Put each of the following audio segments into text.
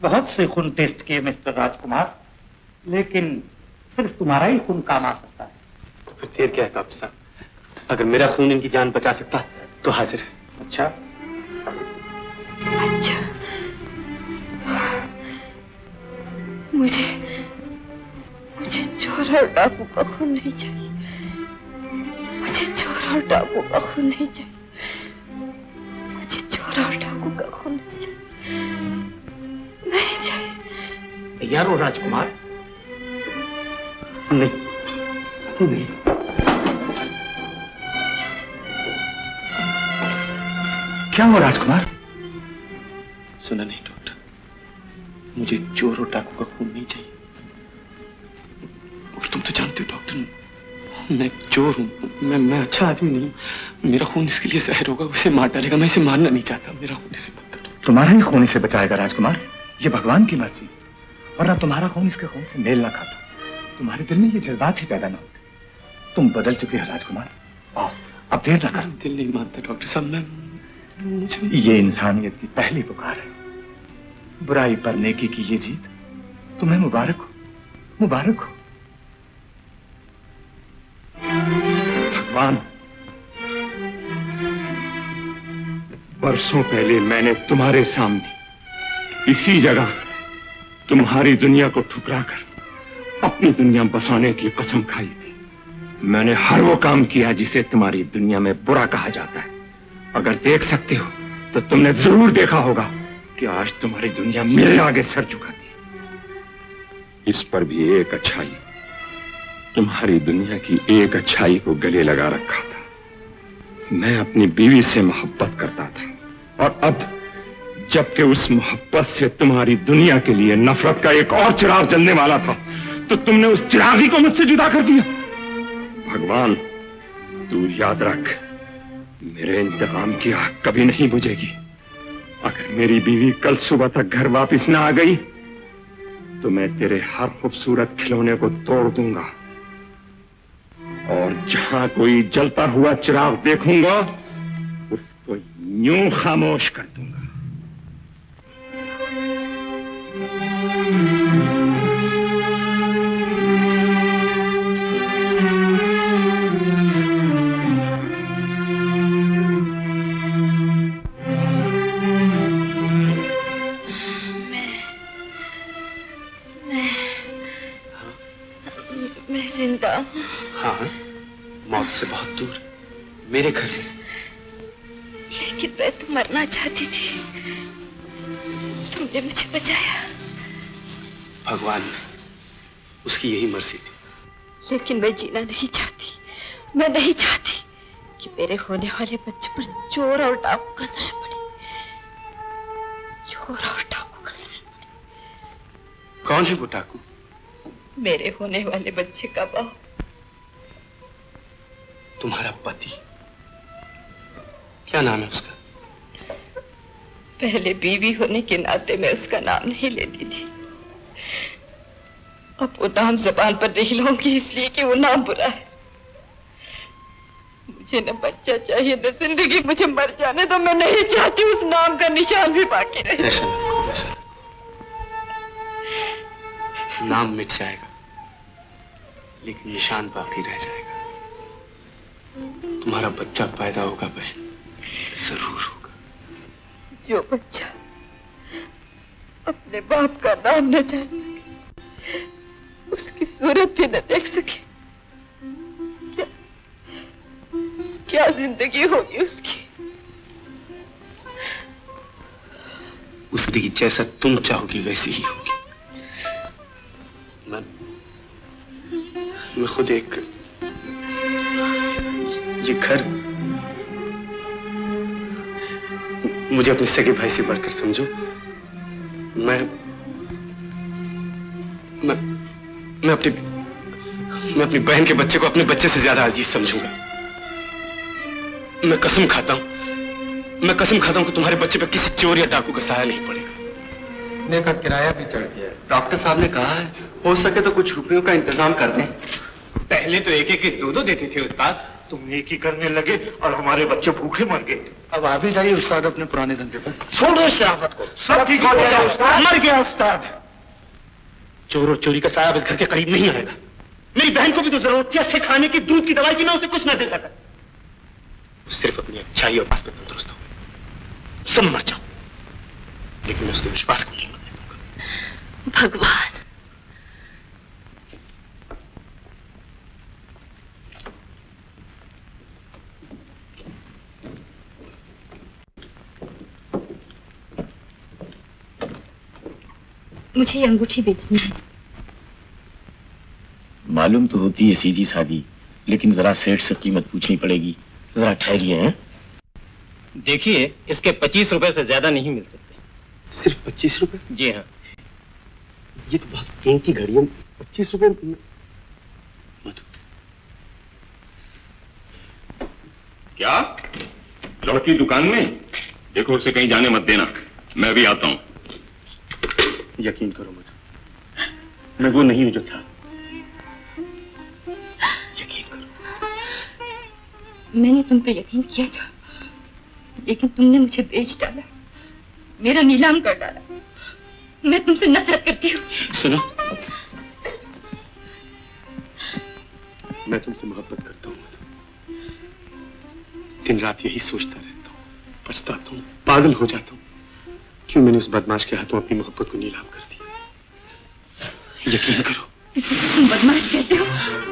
बहुत से खून टेस्ट किए मिस्टर राजकुमार, लेकिन सिर्फ तुम्हारा ही खून काम आ सकता है। तो फिर देर क्या है डॉक्टर साहब? अगर मेरा खून इनकी जान बचा सकता तो हाजिर है। अच्छा, अच्छा, मुझे चोर और डाकू का खून नहीं चाहिए। मुझे चोर और डाकू का खून नहीं चाहिए। मुझे चोर और डाकू का खून नहीं चाहिए। नहीं चाहिए। तैयार हो राजकुमार? नहीं, नहीं। क्या हो राजकुमार? सुना नहीं डॉक्टर, मुझे चोर और डाकू का खून नहीं चाहिए। और तुम तो जानते हो डॉक्टर, मैं चोर हूँ, मैं अच्छा आदमी नहीं हूँ। मेरा खून इसके लिए जहर होगा, उसे मार डालेगा। मैं इसे मारना नहीं चाहता। मेरा खून इसे मत करो। तुम्हारा ही खून इसे बचाएगा राजकुमार, ये भगवान की मर्जी। वरना तुम्हारा खून इसके खून से मेल ना खाता, तुम्हारे दिल में ये जज्बात ही पैदा ना होते। तुम बदल चुके हो राजकुमार। आओ, अब देर ना करो। दिल नहीं मानता डॉक्टर साहब। मुझे ये इंसानियत की पहली पुकार है। बुराई पर नेकी की ये जीत तुम्हें मुबारक हो, मुबारक हो। भगवान, बरसों पहले मैंने तुम्हारे सामने इसी जगह तुम्हारी दुनिया को ठुकराकर अपनी दुनिया बसाने की कसम खाई थी। मैंने हर वो काम किया जिसे तुम्हारी दुनिया में बुरा कहा जाता है। अगर देख सकते हो तो तुमने जरूर देखा होगा कि आज तुम्हारी दुनिया मेरे आगे सर झुकाती। इस पर भी एक अच्छाई, तुम्हारी दुनिया की एक अच्छाई को गले लगा रखा था। मैं अपनी बीवी से मोहब्बत करता था, और अब जबकि उस मोहब्बत से तुम्हारी दुनिया के लिए नफरत का एक और चिराग जलने वाला था, तो तुमने उस चिरागी को मुझसे जुदा कर दिया। भगवान, तू याद रख, मेरे इंतकाम की आग कभी नहीं बुझेगी। अगर मेरी बीवी कल सुबह तक घर वापस ना आ गई तो मैं तेरे हर खूबसूरत खिलौने को तोड़ दूंगा, और जहां कोई जलता हुआ चिराग देखूंगा उसको यूं खामोश कर दूंगा। हाँ, मौत से बहुत दूर मेरे घर है। लेकिन मैं तो मरना चाहती थी, तुमने मुझे बचाया। भगवान ने, उसकी यही मर्जी थी। लेकिन मैं जीना नहीं चाहती। मैं नहीं चाहती कि मेरे होने वाले बच्चे पर चोर और डाकू का साया पड़े। चोर और डाकू का साया पड़े। कौन है वो डाकू? मेरे होने वाले बच्चे का बाप। तुम्हारा पति? क्या नाम है उसका? पहले बीवी होने के नाते मैं उसका नाम नहीं लेती थी। अब वो नाम जबान पर नहीं लाऊंगी, इसलिए कि वो नाम बुरा है। मुझे न बच्चा चाहिए न जिंदगी। मुझे मर जाने दो। मैं नहीं चाहती उस नाम का निशान भी बाकी रहे। ऐसा ना, ऐसा ना। नाम मिट जाएगा लेकिन निशान बाकी रह जाएगा। तुम्हारा बच्चा पैदा होगा बहन, जरूर होगा। जो बच्चा अपने बाप का नाम न जान सके, उसकी सूरत भी न देख सके, क्या जिंदगी होगी उसकी? उसकी जैसा तुम चाहोगी वैसी ही होगी। मैं खुद एक ये घर मुझे अपने सगे भाई से बढ़कर समझो। मैं अपनी बहन के बच्चे को अपने बच्चे से ज्यादा अजीज समझूंगा। मैं कसम खाता हूं कि तुम्हारे बच्चे पर किसी चोर या डाकू का साया नहीं पड़ेगा। ने का किराया भी चढ़ गया। डॉक्टर साहब ने कहा है हो सके तो कुछ रुपयों का इंतजाम कर दें। पहले तो एक एक दो दो देते थे उस्ताद, तुम नेकी करने लगे और हमारे बच्चे भूखे मर गए। अब आप ही जाइए उस्ताद अपने पुराने धंधे पर। छोड़ो शराफत को, सब ठीक हो गया उस्ताद। मर गया उस्ताद। चोर और चोरी का साया इस घर के करीब नहीं आएगा। मेरी बहन को भी तो जरूरत थी अच्छे खाने की, दूध की दवाई की, मैं उसे कुछ न दे सका। सिर्फ अपनी अच्छाई और पास पे तंदुरुस्त हो, सब मर जाओ, लेकिन मैं उसके विश्वास को नहीं मरने दूंगा। भगवान, मुझे ये अंगूठी बेचनी है। मालूम तो होती है सीधी सादी, लेकिन जरा सेठ से कीमत पूछनी पड़ेगी। जरा ठहरिए हैं। देखिए, इसके 25 रुपए से ज्यादा नहीं मिल सकते। सिर्फ 25 रुपए? जी हाँ। ये तो बहुत कीमती घड़ी है। 25 रुपए क्या लड़की दुकान में? देखो उसे कहीं जाने मत देना, मैं भी आता हूं। यकीन करो मुझे, मैं वो नहीं हूं जो था। यकीन करो। मैंने तुम पे यकीन किया था, लेकिन तुमने मुझे बेच डाला, मेरा नीलाम कर डाला। मैं तुमसे नफरत करती हूँ। सुनो, मैं तुमसे मोहब्बत करता हूँ। दिन रात यही सोचता रहता हूँ, पछताता हूँ, पागल हो जाता हूँ। क्यों मैंने उस बदमाश के हाथों अपनी मोहब्बत को नीलाम कर दिया? यकीन करो। तुम बदमाश कहते हो,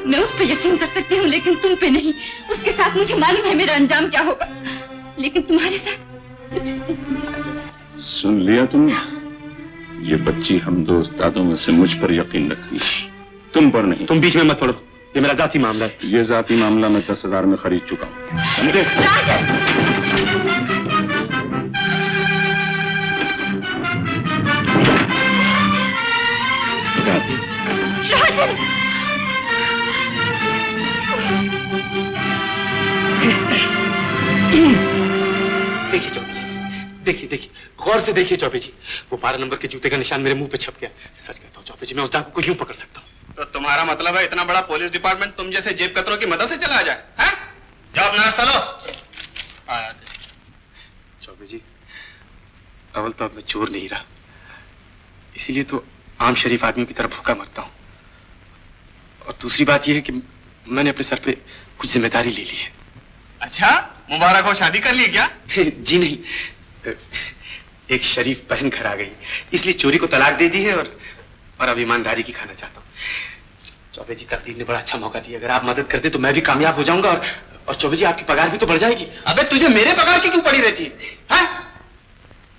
मैं उस पर यकीन कर सकती हूँ, लेकिन तुम पे नहीं। उसके साथ मुझे मालूम है मेरा अंजाम क्या होगा, लेकिन तुम्हारे साथ सुन लिया तुमने? ये बच्ची हम दो उस्तादों में से मुझ पर यकीन रखती, तुम पर नहीं। तुम बीच में मत पड़ो, ये मेरा जाती मामला है। ये जाती मामला मैं 10,000 में खरीद चुका हूँ, समझे? देखिए चौबे जी, देखिए देखिए, गौर से देखिए चौबे जी, वो 12 नंबर के जूते का निशान मेरे मुंह पे छप गया। सच कहता हूँ चौबे जी, मैं उस डाकू को यूं पकड़ सकता हूँ। तो तुम्हारा मतलब है इतना बड़ा पुलिस डिपार्टमेंट तुम जैसे जेब कतरों की मदद से चला जाए? हैं? जाओ अपना नाश्ता लो। चौबे जी, अव्वल तो अब मैं चोर नहीं रहा, इसीलिए तो आम शरीफ आदमियों की तरह भूखा मरता हूँ। और दूसरी बात यह है कि मैंने अपने सर पे कुछ जिम्मेदारी ले ली है। अच्छा, मुबारक हो, शादी कर ली क्या? जी नहीं, एक शरीफ बहन घर आ गई, इसलिए चोरी को तलाक दे दी है और अब ईमानदारी की खाना चाहता हूँ। चौबे जी, तकदीर ने बड़ा अच्छा मौका दिया, अगर आप मदद करते तो मैं भी कामयाब हो जाऊंगा और चौबे जी आपकी पगार भी तो बढ़ जाएगी। अबे तुझे मेरे पगार की क्यों पड़ी रहती है?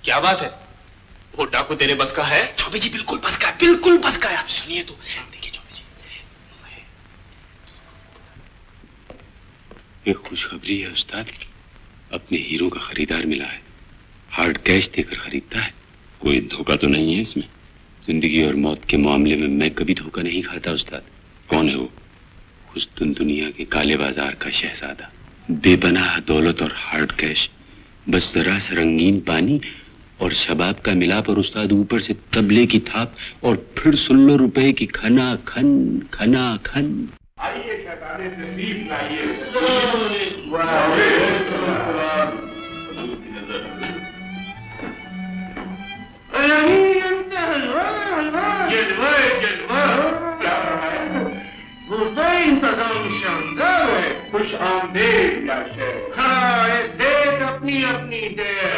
क्या बात है? वो डाकू तेरे बस का है? चौबे जी बिल्कुल बस का है, बिल्कुल बस का है। आप सुनिए तो, देखिए चौबे जी, एक खुशखबरी है उस्ताद, अपने हीरो का खरीदार मिला है। हार्ड कैश देकर खरीदता है, कोई धोखा तो नहीं है इसमें। जिंदगी और मौत के मामले में मैं कभी धोखा नहीं खाता उस्ताद। कौन है वो? उस दुनिया के काले बाजार का शहजादा, बेपनाह दौलत और हार्ड कैश, बस जरा सा रंगीन पानी और शबाब का मिलाप और उस्ताद ऊपर से तबले की थाप और फिर 16 रुपए की खना खन खना खन। आइए शैताने तशरीफ लाइए। इंतजाम शानदार है। खुश आमदेद या शेख। हाँ, ऐसे अपनी अपनी देर।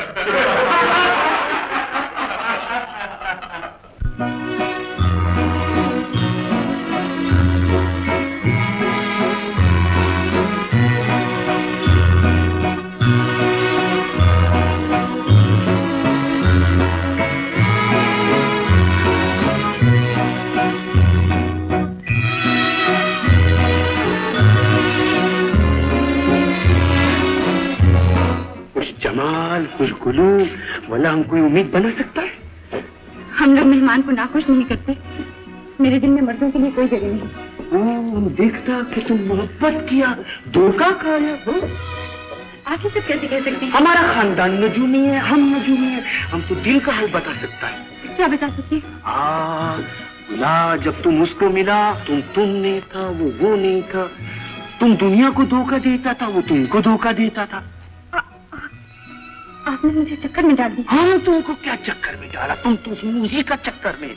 जमाल खुशगुलू वाला हम कोई उम्मीद बना सकता है? हम लोग मेहमान को नाखुश नहीं करते। मेरे दिल में मर्दों के लिए कोई जगह नहीं। देखता कि तुम मोहब्बत किया, धोखा खाया। आप ये सब कैसे कह सकते हैं? हमारा खानदान नजूमी है, हम नजूमी है, हम तो दिल का हाल बता सकता है। क्या बता सकते हैं? बुला, जब तुम उसको मिला तुम नहीं था, वो नहीं था। तुम दुनिया को धोखा देता था, वो तुमको धोखा देता था। आपने मुझे चक्कर में डाल दिया। हाँ, तुमको क्या चक्कर में डाला? तुम तो उसी का चक्कर में।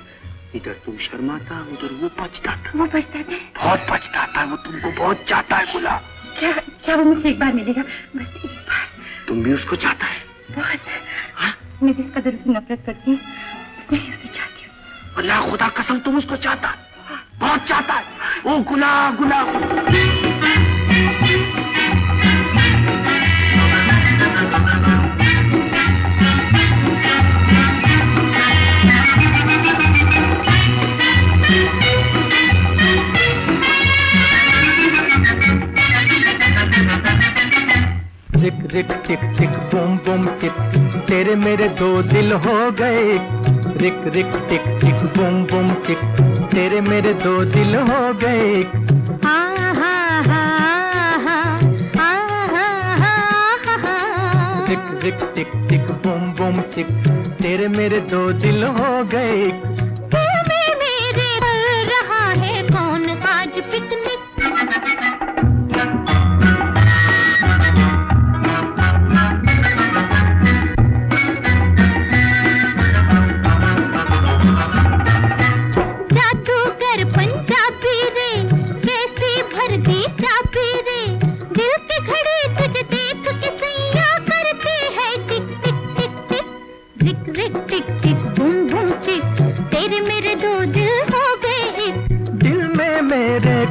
इधर तुम शर्माता, उधर वो पछताता। वो पछताता है? बहुत पछताता है वो, तुमको बहुत चाहता है गुला। क्या वो मुझसे एक बार मिलेगा? बस एक बार। तुम भी उसको चाहता है? बहुत। हाँ? मैं जिस कदर उससे नफरत करती हूँ, उतनी ही उसे चाहती हूँ। अल्लाह खुदा कसम, तुम उसको चाहता है, बहुत चाहता है। ओ गुला गुला। रिक रिक टिक टिक बूम बूम चिक, तेरे मेरे दो दिल हो गए। रिक रिक टिक टिक बूम बूम चिक, तेरे मेरे दो दिल हो गए। रिक रिक टिक टिक बूम बूम चिक, तेरे मेरे दो दिल हो गए। मेरे कर रहा है कौन आज पिकनिक?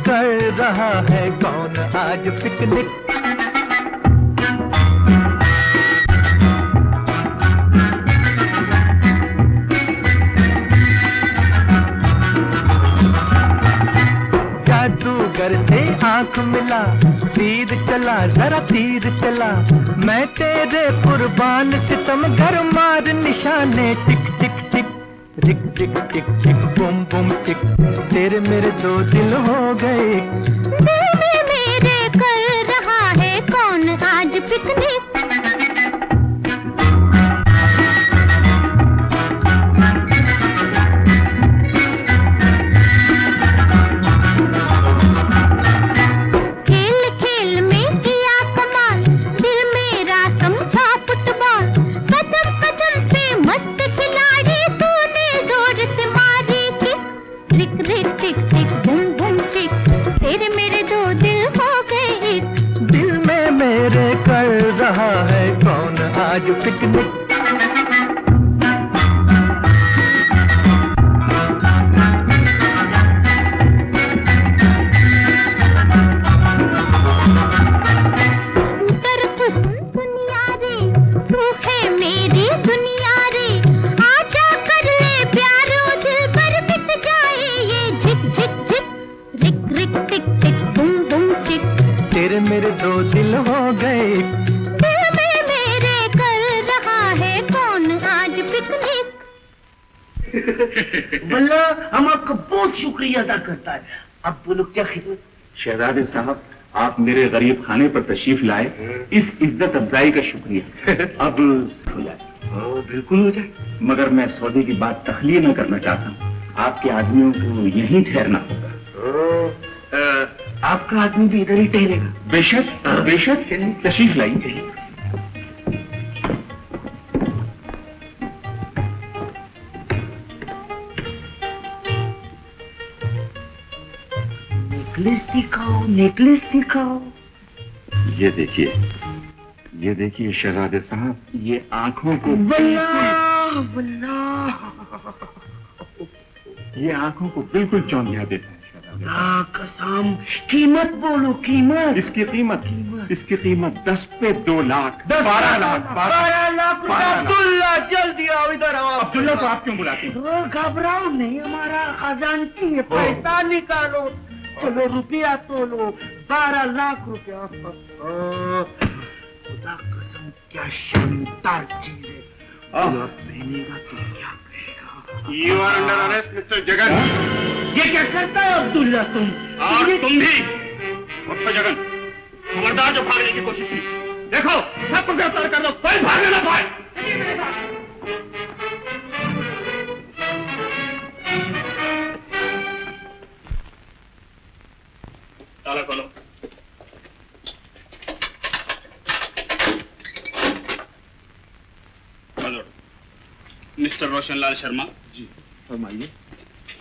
कर रहा है कौन आज पिकनिक? जादूगर से आंख मिला, तीर चला जरा तीर चला, मैं तेरे कुर्बान सितम घर मार निशाने टिक टिक टिक। रिक रिक टिक टिक बूम बूम चिक, तेरे मेरे दो दिल हो गए। दिल में मेरे कर रहा है कौन आज पिकनिक? खेल खेल में किया कमाल, दिल मेरा समझा फुटबॉल, कदम कदम पे मस्त खिलाड़ी तूने जोर से मारी किक। रिक रिक टिक टिक बूम बूम चिक, तेरे मेरे दो दिल हो गए। दिल में मेरे कर रहा है कौन आज पिकनिक? दुनिया रे, तू है मेरी दुनिया रे, आजा कर ले प्यारो दिल पर बिक जाए ये झिक झिक झिक। रिक रिक टिक टिक बूम बूम चिक, तेरे मेरे दो दिल हो गए। दिल में मेरे कर रहा है कौन आज पिकनिक? बल्ला, हम आपका बहुत शुक्रिया अदा करता है। अब बोलो क्या खिदमत? शहजादे साहब, आप मेरे गरीब खाने पर तशरीफ लाए, इस इज्जत अफजाई का शुक्रिया। अब हो जाए। बिल्कुल हो जाए, मगर मैं सौदे की बात तखलीय न करना चाहता हूँ। आपके आदमियों को यहीं ठहरना होगा। आपका आदमी भी इधर ही ठहरेगा? बेशक बेशक, चलिए तशरीफ लाइए। नेकलेस दिखाओ, नेकलेस दिखाओ। ये देखिए शहजादे साहब, ये आंखों को वल्लाह वल्लाह, ये आंखों को बिल्कुल चौंधिया देता है शहजादे साहब। कसम, कीमत बोलो, कीमत। इसकी कीमत 10 पे 2 लाख, 12 लाख, 12 लाख। अब्दुल्ला, जल्दी आओ, इधर आओ। अब्दुल्ला को आप क्यों बुलाते हैं? घबराओ नहीं, हमारा खजानची है, पैसा निकालो। चलो रुपया तो लो, 12 लाख रुपया। खुदा कसम, क्या शानदार चीज है। पहनेगा तो क्या कहेगा? You are under arrest mister Jagan. ये क्या करता है अब्दुल्ला तुम? और तुम भी उठो जगन, खबरदार जो भागने की कोशिश की। देखो, सबको गिरफ्तार कर दो, कोई भागने ना पाए। ताला खोलो। मिस्टर रोशनलाल शर्मा। जी फरमाइए।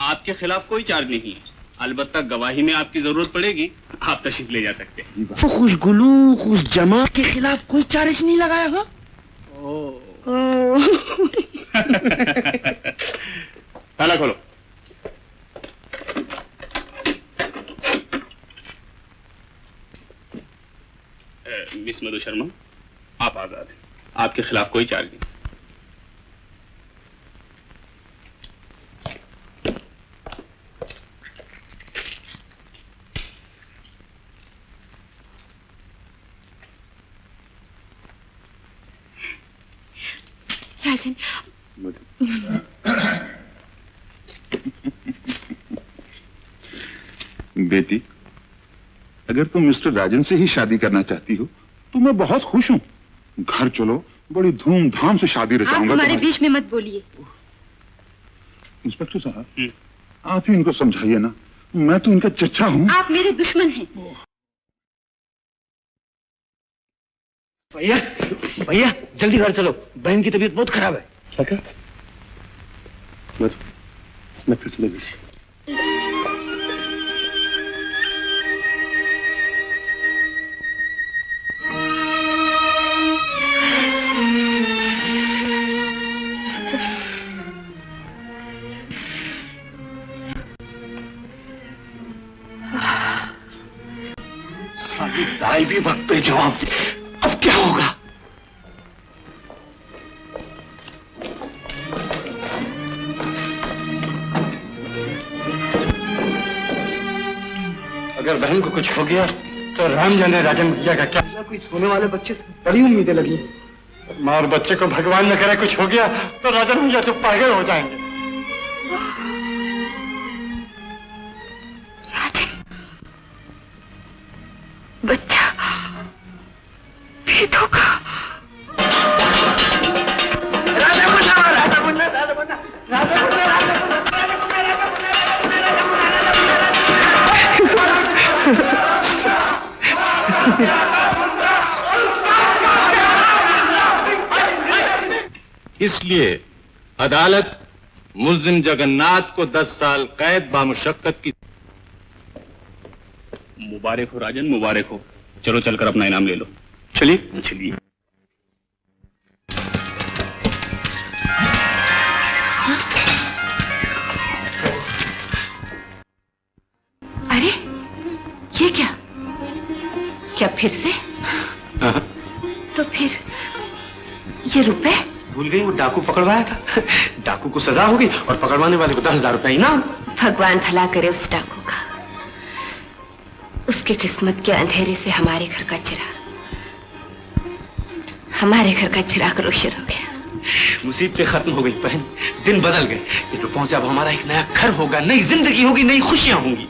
आपके खिलाफ कोई चार्ज नहीं है, अलबत्ता गवाही में आपकी जरूरत पड़ेगी, आप तशरीफ ले जा सकते हैं। तो खुश गुलू खुश जमा के खिलाफ कोई चार्ज नहीं लगाया हो? ताला खोलो। मिस मधु शर्मा, आप आजाद हैं, आपके खिलाफ कोई चार्ज नहीं। राजन, बेटी, अगर तुम मिस्टर राजन से ही शादी करना चाहती हो तो मैं बहुत खुश हूँ। घर चलो, बड़ी धूमधाम से शादी आप रचाऊंगा। हमारे बीच में मत बोलिए। इंस्पेक्टर साहब, आप ही इनको समझाइए ना, मैं तो इनका चच्चा हूँ। आप मेरे दुश्मन हैं। भैया भैया जल्दी घर चलो, बहन की तबीयत बहुत खराब है। क्या क्या? मैं फिर चले गई। साली दाई भी वक्त पे जवाब दे। अब क्या होगा? अगर बहन को कुछ हो गया तो राम जाने राजन भैया का क्या। कोई सोने वाले बच्चे से बड़ी उम्मीदें लगी। माँ और बच्चे को भगवान न करे कुछ हो गया तो राजन भैया तो पागल हो जाएंगे। बच्चा भेद होगा। राजा मुन्ना, राजा मुन्ना, राजा मुन्ना, राजा मुन्ना, इसलिए अदालत मुल्जिम जगन्नाथ को 10 साल कैद बामुशक्कत की। मुबारक हो राजन, मुबारक हो। चलो चलकर अपना इनाम ले लो। चलिए चलिए। अरे ये क्या? क्या फिर से? तो फिर ये रुपए? भूल गई, वो डाकू पकड़वाया था। डाकू को सजा होगी और पकड़वाने वाले को 10,000 रुपए इनाम। भगवान भला करे उस डाकू का। उसकी किस्मत के अंधेरे से हमारे घर का चिराग रोशन हो गया। मुसीबतें खत्म हो गई बहन, दिन बदल गए। ये तो पहुंचे, अब हमारा एक नया घर होगा, नई जिंदगी होगी, नई खुशियां होंगी।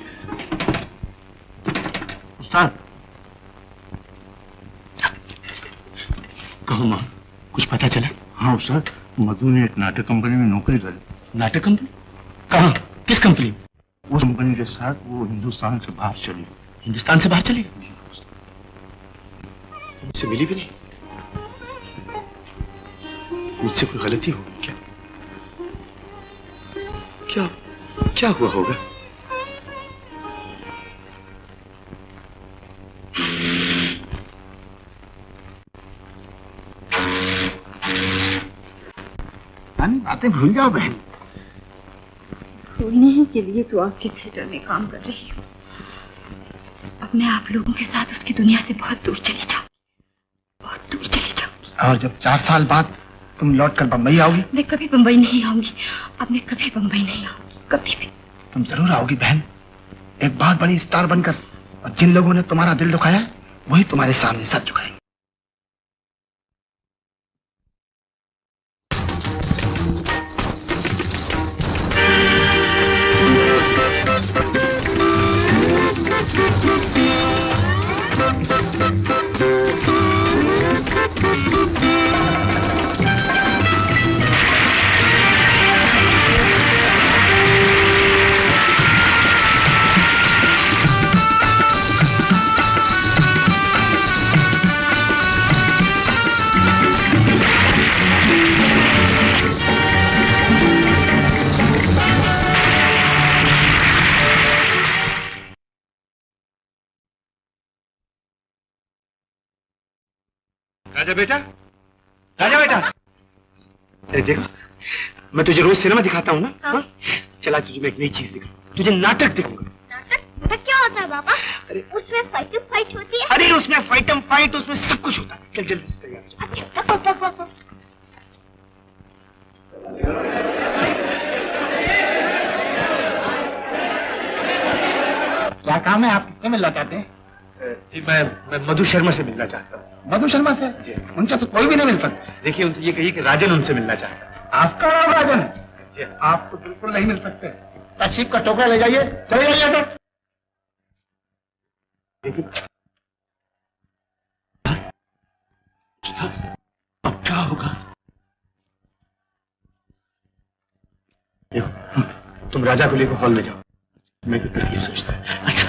उस्ताद, कहो माँ, कुछ पता चला? हाँ उस्ताद, मधु ने एक नाटक कंपनी में नौकरी कर। नाटक कंपनी? कहाँ? किस कंपनी? उस कंपनी के साथ वो हिंदुस्तान से बाहर चली। हिंदुस्तान से बाहर चली? मुझसे मिली भी नहीं। मुझसे कोई गलती होगी क्या? क्या क्या हुआ होगा? बातें भूल जाओ बहन। भूलने ही के लिए तो आपके थिएटर में काम कर रही हूँ। अब मैं आप लोगों के साथ उसकी दुनिया से बहुत दूर चली जाऊँ, बहुत दूर चली जाऊँ। और जब 4 साल बाद तुम लौटकर बंबई आओगी? मैं कभी बंबई नहीं आऊंगी। अब मैं कभी बंबई नहीं आऊंगी, कभी भी। तुम जरूर आओगी बहन, एक बहुत बड़ी स्टार बनकर। और जिन लोगों ने तुम्हारा दिल दुखाया वही तुम्हारे सामने सर झुकाएंगे। राजा बेटा, राजा बेटा, अरे देखो मैं तुझे रोज सिनेमा दिखाता हूँ ना। हाँ? चला तुझे मैं एक नई चीज दिखाऊंगा, तुझे नाटक दिखाऊंगा। नाटक? क्या होता है बाबा? अरे उसमें फाइट होती है। अरे उसमें फाइट, उसमें सब कुछ होता है। चल जल्दी से तैयार हो। अच्छा, क्या काम है? आप किससे मिलना चाहते हैं? जी मैं मधु शर्मा से मिलना चाहता हूँ। मधु शर्मा से? जी। उनसे तो कोई भी नहीं मिल सकता। देखिए उनसे ये कहिए कि राजन उनसे मिलना चाहता है। आपका नाम राजन? जी। आप तो बिल्कुल नहीं मिल सकते। तशरीफ का टोकरा ले जाइए, चले जाइए। तो अब क्या होगा? देखो तुम राजा को लेकर हॉल में जाओ, मैं कुछ तरकीब सोचता है। अच्छा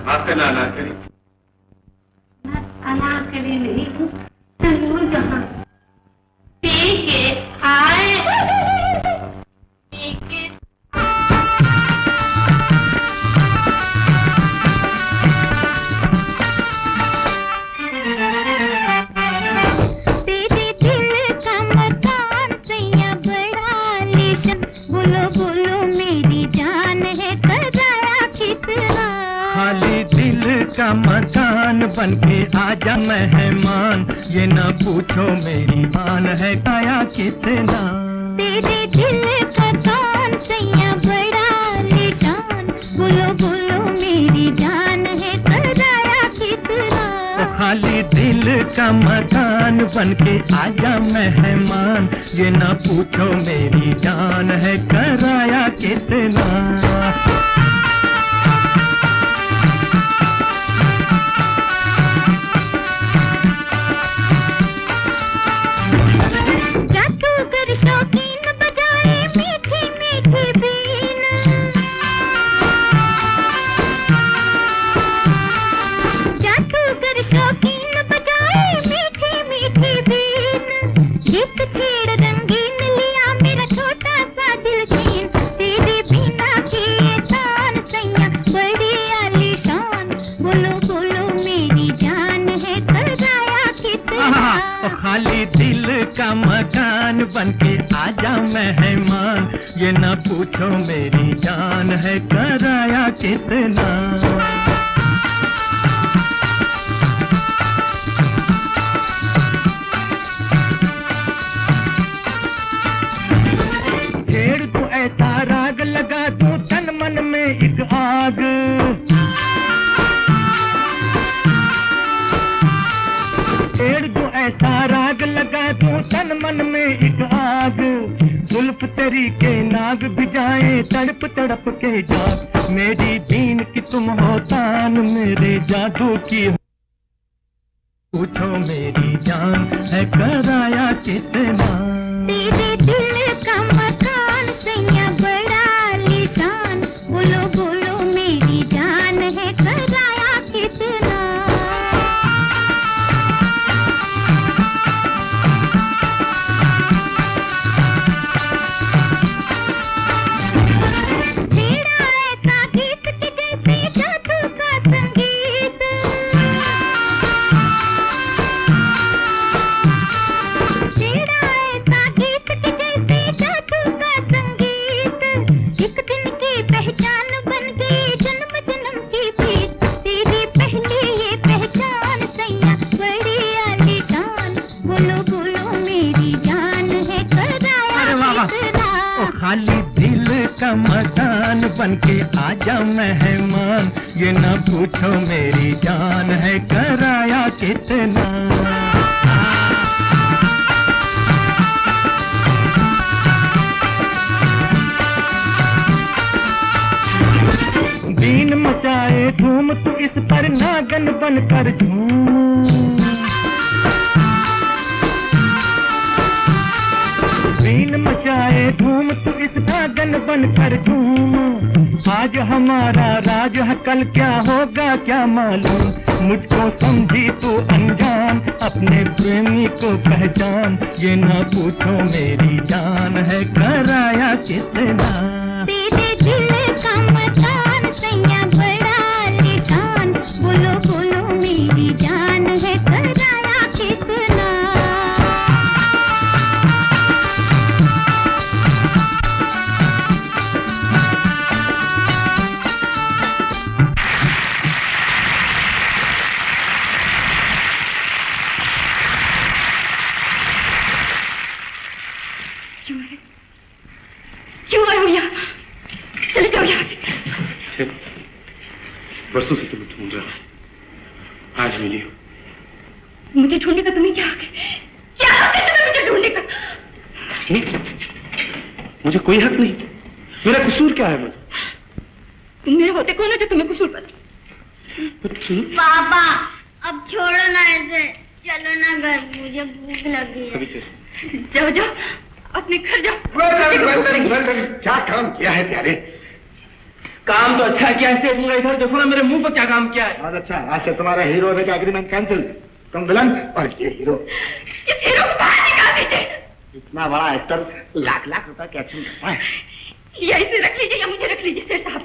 माफ करना अनारकली। अनारकली नहीं, तनूर जहां पी के आए। तेरे दिल का मकान सैया बड़ा आलीशान, बोलो बोलो मेरी जान है कराया कितना। खाली दिल का मकान बनके आजा मेहमान, ये ना पूछो मेरी मान है काया कितना। तेरे दिल का कान सैया बड़ा आलीशान, बोलो बोलो मेरी जान है कराया कितना। तो खाली दिल का मकान बनके आजा मेहमान, ये ना पूछो मेरी जान है कराया कितना। जादूगर शौकीन बजाए मीठी मीठी बीन, जादूगर शौकीन बजाए मीठी मीठी बीन। गीत छेड़ रंगीन लिया मेरा छोटा सा दिल छीन। तेरे बिना किए तान सैया बड़ी आलीशान, बोलो बोलो मेरी जान है कराया कितना। तो खाली दिल का मकान बनके आजा मेहमान, ये ना पूछो मेरी जान है कराया कितना। छेड़ तो ऐसा राग लगा दूं तन मन में एक आग। छेड़ तो ऐसा राग लगा दूं तन मन में एक आग। जुल्फ तेरी के नाग भिजाए तड़प तड़प के जाग। मेरी दीन की तुम हो तान, मेरे जादू की हो। पूछो मेरी जान है कराया कितना। तेरे दिल का मकान सैया बड़ा आलीशान, बोलो बोलो मेरी जान है कराया कितना। छेड़ा ऐसा गीत कि जैसे जादू का संगीत। छेड़ा ऐसा गीत कि जैसे जादू का संगीत। एक दिन की पहचान बन गई जन्म जन्म की प्रीत। तेरी पहली ये पहचान सैया बड़ी आलीशान, बोलो बोलो मेरी जान है कराया कितना। ओ खाली दिल का मकान बनके आजा मेहमान, ये ना पूछो मेरी जान है कराया कितना। दीन मचाए धूम तू इस पर नागन बनकर झूम। दीन मचाए मचाए धूम तू इस आंगन बनकर झूम। आज हमारा राज है, कल क्या होगा क्या मालूम। मुझको समझी तू अनजान, अपने प्रेमी को पहचान। ये ना पूछो मेरी जान है कराया कितना। तेरे दिल का मकान सैया बड़ा आलीशान। बोलो बोलो मेरी जान है कराया कितना। क्यों आए हो यहाँ? चले जाओ यहाँ से। बरसों से तुम्हें ढूंढ रहा हूँ, आज मिली हो। मुझे ढूंढने का तुम्हें क्या हक है? क्या हक है तुम्हें मुझे ढूंढने का? मुझे कोई हक नहीं। मेरा कसूर क्या है? तुम मेरे होते कौन हो जो तुम्हें कसूर पता? पापा अब छोड़ो ना ऐसे, चलो ना घर, मुझे भूख लगी है। जाओ जाओ अपने घर जाओ। क्या काम किया है प्यारे? काम तो अच्छा किया है सेठ, इधर देखो ना मेरे मुंह पर क्या काम किया है। बहुत अच्छा, आज से तुम्हारा हीरो होने का एग्रीमेंट कैंसिल। तुम विलन और ये हीरो। इस हीरो को बाहर निकाल दीजिए। इतना बड़ा एक्टर लाख लाख रुपए की एक्शन करता है। या इसे रख लीजिए या मुझे रख लीजिए सेठ साहब।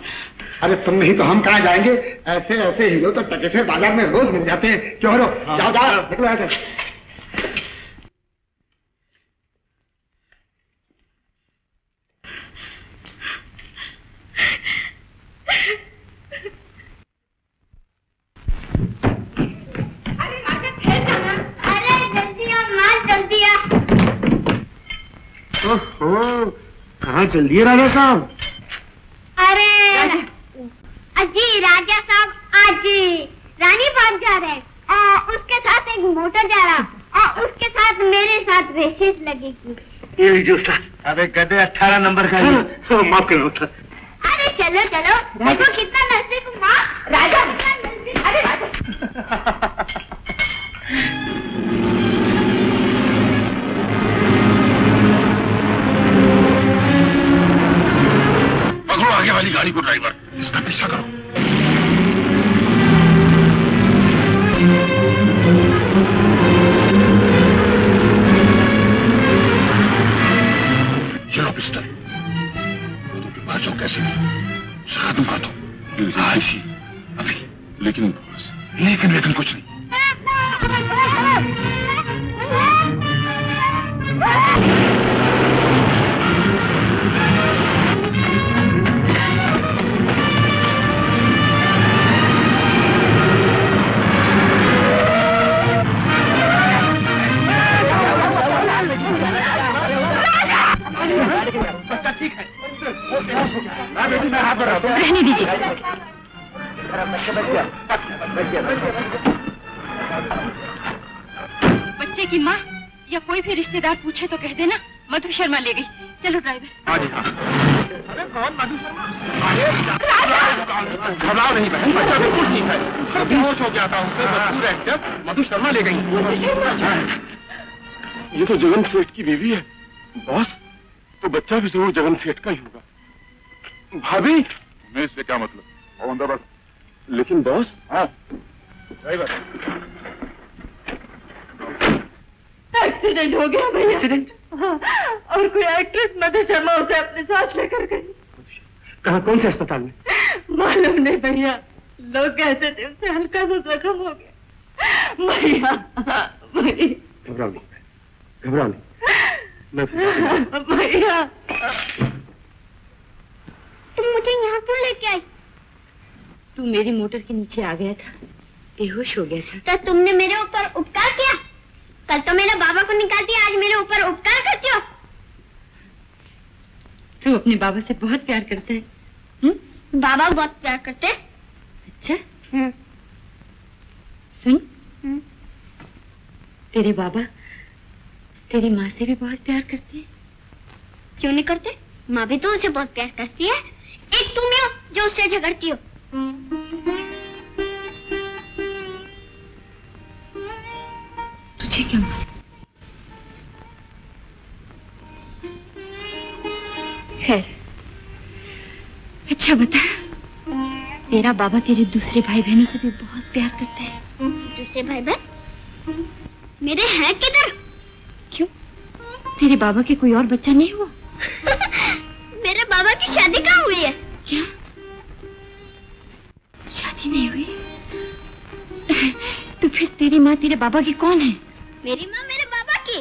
अरे तुम नहीं तो हम कहाँ जाएंगे? ऐसे ऐसे हीरो तो टके से बाजार में रोज मिल जाते हैं। क्यों हीरो? जाओ जाओ निकलो यहाँ से। ओहो, कहाँ चल दिए राजा साहब? अरे अजी राजा साहब आज रानी बाग जा रहे हैं और उसके साथ एक मोटर जा रहा और उसके साथ मेरे साथ रेसेस लगेगी। ये जो सर, अबे गधे 18 नंबर का है। माफ करो। अरे चलो चलो, देखो कितना नजदीक माँ राजा। अरे राजा पकड़ो आगे वाली गाड़ी को ड्राइवर, इसका पीछा करो। चलो पिस्टल, मधु के पास जो कैसे उसे खत्म कर दो। हाँ इसी अभी। लेकिन लेकिन कुछ नहीं। रहने दीजिए। बच्चे की माँ या कोई भी रिश्तेदार पूछे तो कह देना मधु शर्मा ले गई। चलो ड्राइवर। अरे कौन मधु शर्मा? घबराओ नहीं बहन, बच्चा बिल्कुल ठीक है। सब बेहोश हो गया था, उसे मजबूर एक्टर मधु शर्मा ले गई। ये तो जगन सेठ की बीवी है बॉस, तो बच्चा भी जरूर जगन सेठ का ही होगा। भाभी मैं इससे क्या मतलब? बस। लेकिन बॉस। हाँ ड्राइवर। एक्सीडेंट हो गया भैया। एक्सीडेंट? हाँ, और कोई एक्ट्रेस मधु शर्मा उसे अपने साथ लेकर गई। कहाँ, कौन से अस्पताल में? मालूम नहीं भैया, लोग कहते थे उसे हल्का सा जख्म हो गया। भैया घबराओ नहीं, घबराओ नहीं, मैं भैया। तुम मुझे यहाँ क्यों लेके आई? तू मेरी मोटर के नीचे आ गया था, बेहोश हो गया था। तो तुमने मेरे ऊपर उपकार किया? कल तो मेरे बाबा को निकाल दिया, आज मेरे ऊपर उपकार करते हो? तू अपने बाबा से बहुत प्यार करता है। बाबा बहुत प्यार करते हैं। अच्छा सुन, तेरे बाबा तेरी माँ से भी बहुत प्यार करते हैं। क्यों नहीं करते? माँ भी तो उसे बहुत प्यार करती है। एक तुम ही हो जो उससे झगड़ती हो। तुझे क्या मालूम? खैर, अच्छा बता, तेरा बाबा तेरे दूसरे भाई बहनों से भी बहुत प्यार करता है। दूसरे भाई बहन मेरे हैं किधर? क्यों, तेरे बाबा के कोई और बच्चा नहीं हुआ? मेरे बाबा की शादी कहाँ हुई है? क्या, शादी नहीं हुई? तो फिर तेरी माँ तेरे बाबा की कौन है? मेरी माँ मेरे बाबा की।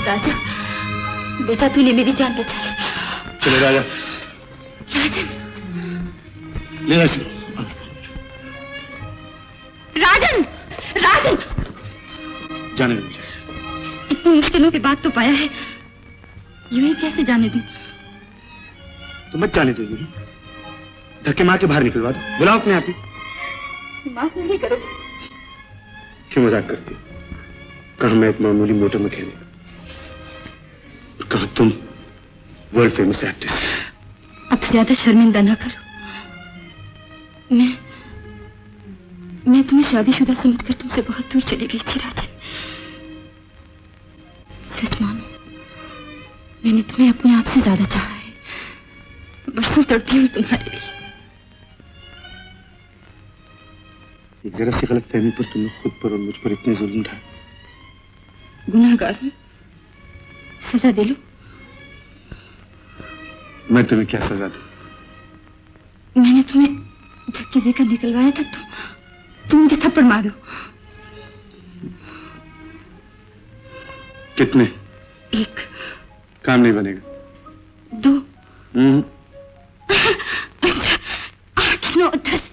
राजा, बेटा तूने मेरी जान बचा ली। चलो राजा, राजन, लेना राजन, राजन, जाने दो मुझे। इतनी मुश्किलों के बाद तो पाया है, यूं ही कैसे जाने दूं? तो मत जाने दो, यूं धक्के मार के बाहर निकलवा दो। बुलाओ अपने आप ही। माफ नहीं करो। क्यों मजाक करती हो? कहा मैं एक मामूली मोटर मैकेनिक, कहा तुम वर्ल्ड फेमस एक्ट्रेस। अब ज्यादा शर्मिंदा ना करो। मैं तुम्हें शादीशुदा समझकर तुमसे बहुत दूर चली गई थी राजन। सच मानो, मैंने तुम्हें अपने आप से ज्यादा चाहा है। बरसों तड़पी हूं तुम्हारे लिए। एक जरा सी गलत फहमी पर तुमने खुद पर और मुझ पर इतने जुल्म ढाए। गुनाहगार हूं, सजा दे लो। मैं तुम्हें क्या सजा दूं? मैंने तुम्हें धक्के देकर निकलवाया था, तुम मुझे थप्पड़ मारो। कितने? एक। काम नहीं बनेगा। 2। 8, 9, 10।